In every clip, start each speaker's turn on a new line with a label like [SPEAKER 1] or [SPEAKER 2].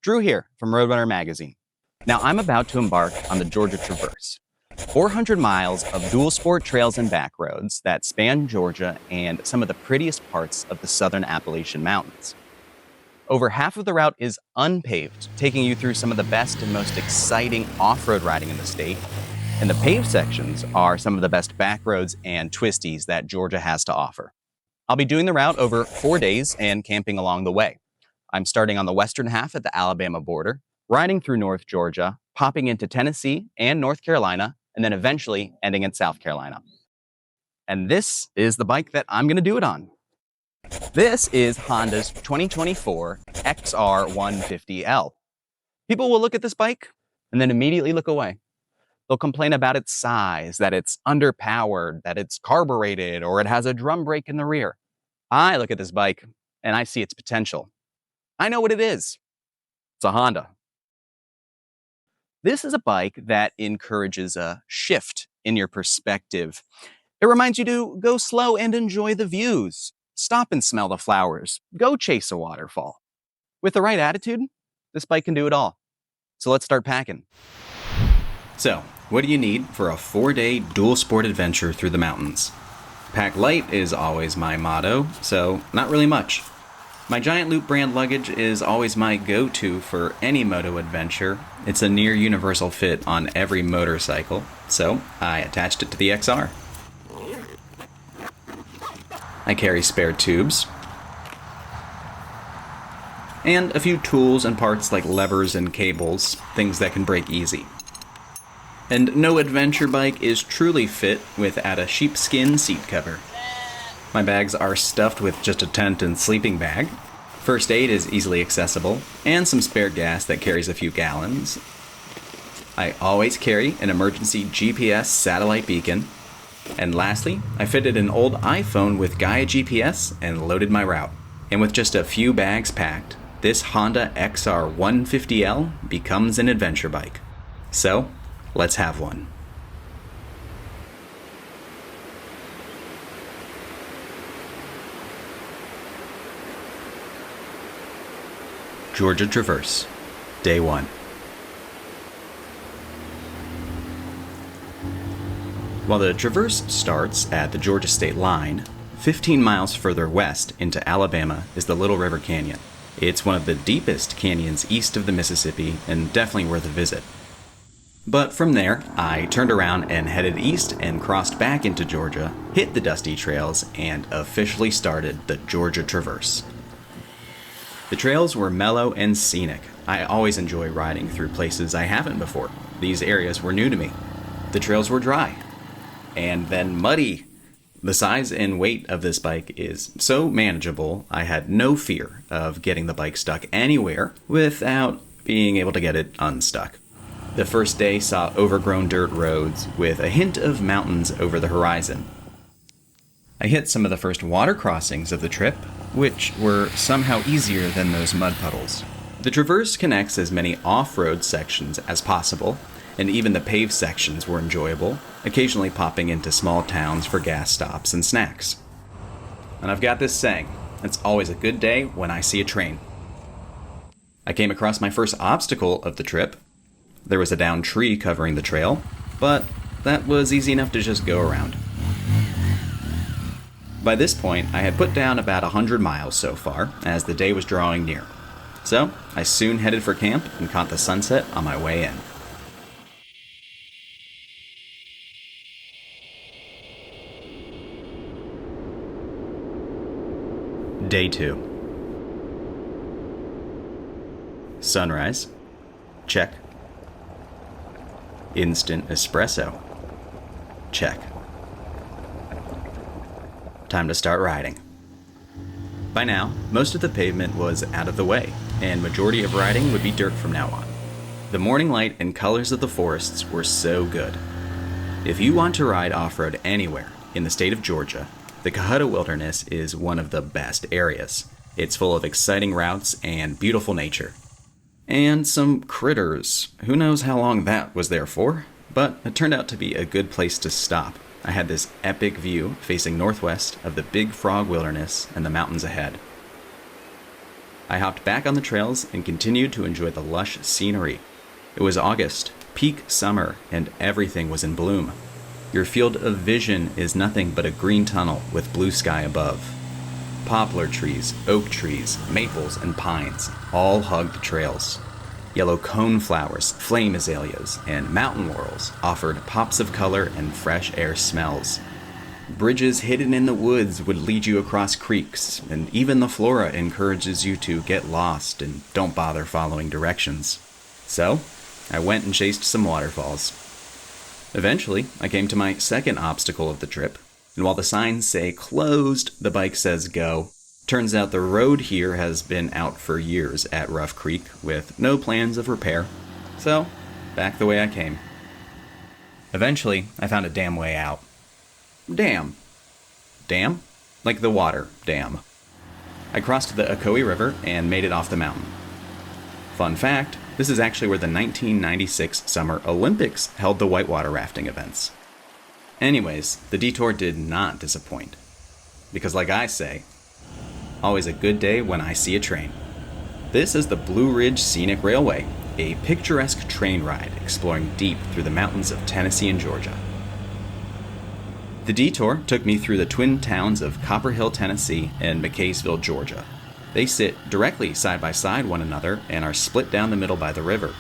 [SPEAKER 1] Drew here from Roadrunner Magazine. Now I'm about to embark on the Georgia Traverse, 400 miles of dual sport trails and backroads that span Georgia and some of the prettiest parts of the southern Appalachian Mountains. Over half of the route is unpaved, taking you through some of the best and most exciting off-road riding in the state. And the paved sections are some of the best backroads and twisties that Georgia has to offer. I'll be doing the route over 4 days and camping along the way. I'm starting on the western half at the Alabama border, riding through North Georgia, popping into Tennessee and North Carolina, and then eventually ending in South Carolina. And this is the bike that I'm going to do it on. This is Honda's 2024 XR150L. People will look at this bike and then immediately look away. They'll complain about its size, that it's underpowered, that it's carbureted, or it has a drum brake in the rear. I look at this bike and I see its potential. I know what it is. It's a Honda. This is a bike that encourages a shift in your perspective. It reminds you to go slow and enjoy the views. Stop and smell the flowers. Go chase a waterfall. With the right attitude, this bike can do it all. So let's start packing. So, what do you need for a 4-day dual sport adventure through the mountains? Pack light is always my motto, so not really much. My Giant Loop brand luggage is always my go-to for any moto adventure. It's a near universal fit on every motorcycle, so I attached it to the XR. I carry spare tubes, and a few tools and parts like levers and cables, things that can break easy. And no adventure bike is truly fit without a sheepskin seat cover. My bags are stuffed with just a tent and sleeping bag. First aid is easily accessible, and some spare gas that carries a few gallons. I always carry an emergency GPS satellite beacon. And lastly, I fitted an old iPhone with Gaia GPS and loaded my route. And with just a few bags packed, this Honda XR150L becomes an adventure bike. So, let's have one. Georgia Traverse, Day 1. While the Traverse starts at the Georgia state line, 15 miles further west into Alabama is the Little River Canyon. It's one of the deepest canyons east of the Mississippi and definitely worth a visit. But from there, I turned around and headed east and crossed back into Georgia, hit the dusty trails, and officially started the Georgia Traverse. The trails were mellow and scenic. I always enjoy riding through places I haven't before. These areas were new to me. The trails were dry, and then muddy. The size and weight of this bike is so manageable, I had no fear of getting the bike stuck anywhere without being able to get it unstuck. The first day saw overgrown dirt roads with a hint of mountains over the horizon. I hit some of the first water crossings of the trip, which were somehow easier than those mud puddles. The Traverse connects as many off-road sections as possible, and even the paved sections were enjoyable, occasionally popping into small towns for gas stops and snacks. And I've got this saying, it's always a good day when I see a train. I came across my first obstacle of the trip. There was a downed tree covering the trail, but that was easy enough to just go around. By this point, I had put down about 100 miles so far, as the day was drawing near. So, I soon headed for camp and caught the sunset on my way in. Day 2. Sunrise. Check. Instant espresso. Check. Time to start riding. By now, most of the pavement was out of the way, and majority of riding would be dirt from now on. The morning light and colors of the forests were so good. If you want to ride off-road anywhere in the state of Georgia, the Cohutta Wilderness is one of the best areas. It's full of exciting routes and beautiful nature. And some critters. Who knows how long that was there for? But it turned out to be a good place to stop. I had this epic view facing northwest of the Big Frog Wilderness and the mountains ahead. I hopped back on the trails and continued to enjoy the lush scenery. It was August, peak summer, and everything was in bloom. Your field of vision is nothing but a green tunnel with blue sky above. Poplar trees, oak trees, maples, and pines all hug the trails. Yellow coneflowers, flame azaleas, and mountain laurels offered pops of color and fresh air smells. Bridges hidden in the woods would lead you across creeks, and even the flora encourages you to get lost and don't bother following directions. So, I went and chased some waterfalls. Eventually, I came to my second obstacle of the trip, and while the signs say closed, the bike says go. Turns out the road here has been out for years at Rough Creek with no plans of repair. So, back the way I came. Eventually, I found a damn way out. Dam. Dam? Like the water dam. I crossed the Ocoee River and made it off the mountain. Fun fact, this is actually where the 1996 Summer Olympics held the whitewater rafting events. Anyways, the detour did not disappoint. Because like I say, always a good day when I see a train. This is the Blue Ridge Scenic Railway, a picturesque train ride exploring deep through the mountains of Tennessee and Georgia. The detour took me through the twin towns of Copper Hill, Tennessee and McKaysville, Georgia. They sit directly side by side one another and are split down the middle by the river.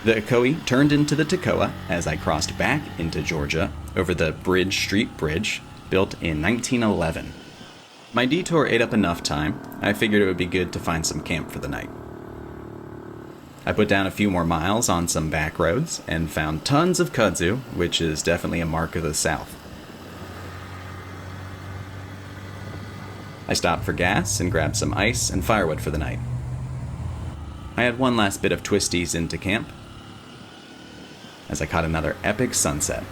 [SPEAKER 1] The ocoee turned into the Toccoa as I crossed back into Georgia over the Bridge Street Bridge, built in 1911. My detour ate up enough time, I figured it would be good to find some camp for the night. I put down a few more miles on some back roads and found tons of kudzu, which is definitely a mark of the South. I stopped for gas and grabbed some ice and firewood for the night. I had one last bit of twisties into camp as I caught another epic sunset.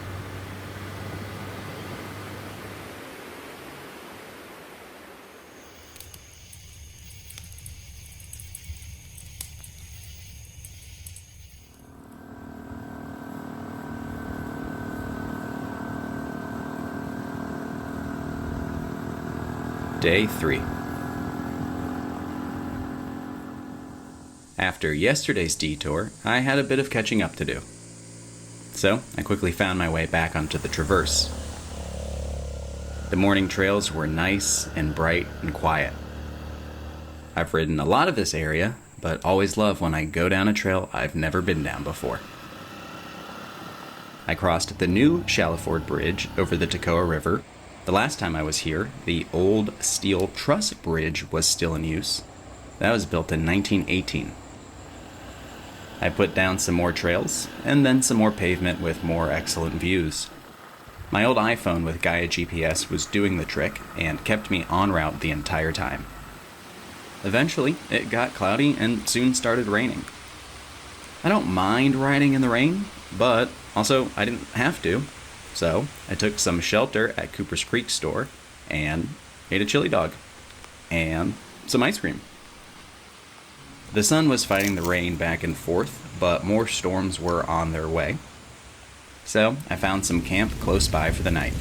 [SPEAKER 1] Day 3. After yesterday's detour, I had a bit of catching up to do. So, I quickly found my way back onto the traverse. The morning trails were nice and bright and quiet. I've ridden a lot of this area, but always love when I go down a trail I've never been down before. I crossed the new Shaliford Bridge over the Toccoa River. The last time I was here, the old steel truss bridge was still in use. That was built in 1918. I put down some more trails, and then some more pavement with more excellent views. My old iPhone with Gaia GPS was doing the trick and kept me en route the entire time. Eventually, it got cloudy and soon started raining. I don't mind riding in the rain, but also I didn't have to. So, I took some shelter at Cooper's Creek store and ate a chili dog and some ice cream. The sun was fighting the rain back and forth, but more storms were on their way. So, I found some camp close by for the night.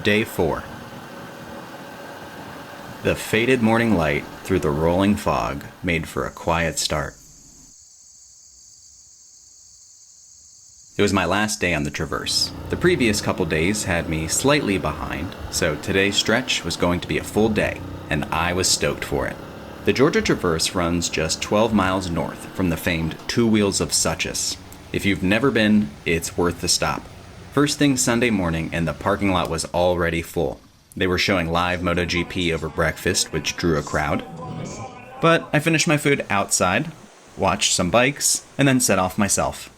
[SPEAKER 1] Day 4. The faded morning light through the rolling fog made for a quiet start. It was my last day on the traverse. The previous couple days had me slightly behind, so today's stretch was going to be a full day, and I was stoked for it. The Georgia Traverse runs just 12 miles north from the famed twowheelsofsuches. If you've never been, it's worth the stop. First thing Sunday morning, and the parking lot was already full. They were showing live MotoGP over breakfast, which drew a crowd. But I finished my food outside, watched some bikes, and then set off myself.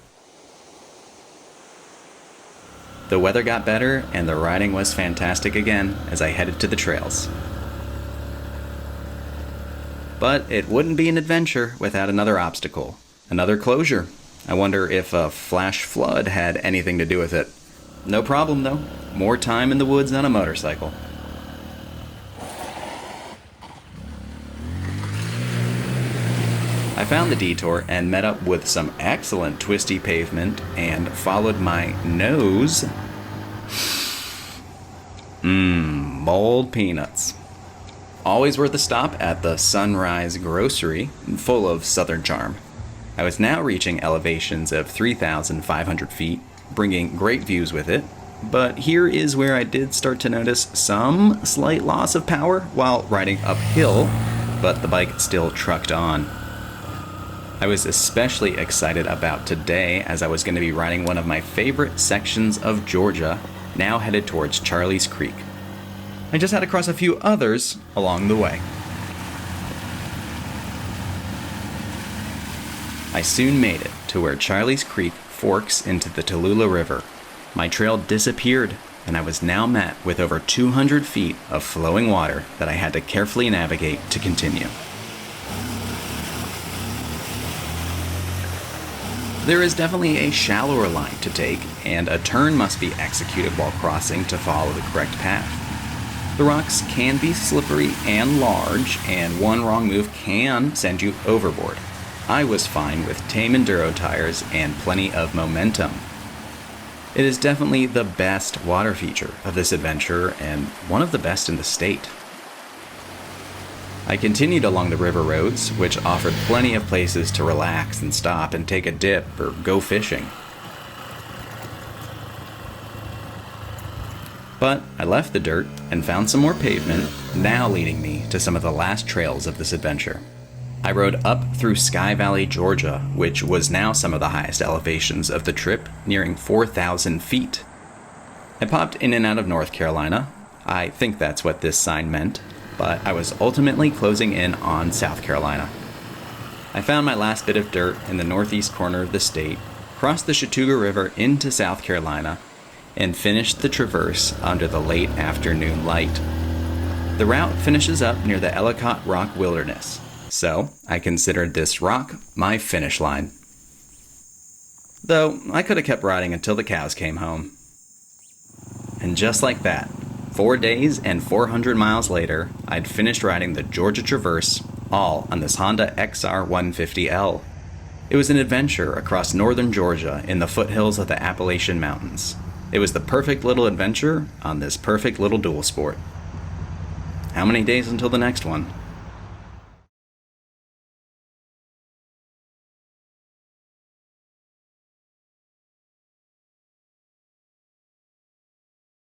[SPEAKER 1] The weather got better, and the riding was fantastic again as I headed to the trails. But it wouldn't be an adventure without another obstacle, another closure. I wonder if a flash flood had anything to do with it. No problem though, more time in the woods on a motorcycle. I I found the detour and met up with some excellent twisty pavement and followed my nose. Mold peanuts. Always worth a stop at the Sunrise Grocery, full of southern charm. I was now reaching elevations of 3,500 feet, bringing great views with it, but here is where I did start to notice some slight loss of power while riding uphill, but the bike still trucked on. I was especially excited about today as I was going to be riding one of my favorite sections of Georgia, now headed towards Charliescreek. I just had to cross a few others along the way. I soon made it to where Charliescreek forks into the Tallulah River. My trail disappeared, and I was now met with over 200 feet of flowing water that I had to carefully navigate to continue. There is definitely a shallower line to take, and a turn must be executed while crossing to follow the correct path. The rocks can be slippery and large, and one wrong move can send you overboard. I was fine with tame enduro tires and plenty of momentum. It is definitely the best water feature of this adventure, and one of the best in the state. I continued along the river roads, which offered plenty of places to relax and stop and take a dip or go fishing. But I left the dirt and found some more pavement, now leading me to some of the last trails of this adventure. I rode up through Sky Valley, Georgia, which was now some of the highest elevations of the trip, nearing 4,000 feet. I popped in and out of North Carolina. I think that's what this sign meant. But I was ultimately closing in on South Carolina. I found my last bit of dirt in the northeast corner of the state, crossed the Chattooga River into South Carolina, and finished the traverse under the late afternoon light. The route finishes up near the Ellicott Rock Wilderness, so I considered this rock my finish line. Though I could have kept riding until the cows came home. And just like that, 4 days and 400 miles later, I'd finished riding the Georgia Traverse, all on this Honda XR150L. It was an adventure across northern Georgia in the foothills of the Appalachian Mountains. It was the perfect little adventure on this perfect little dual sport. How many days until the next one?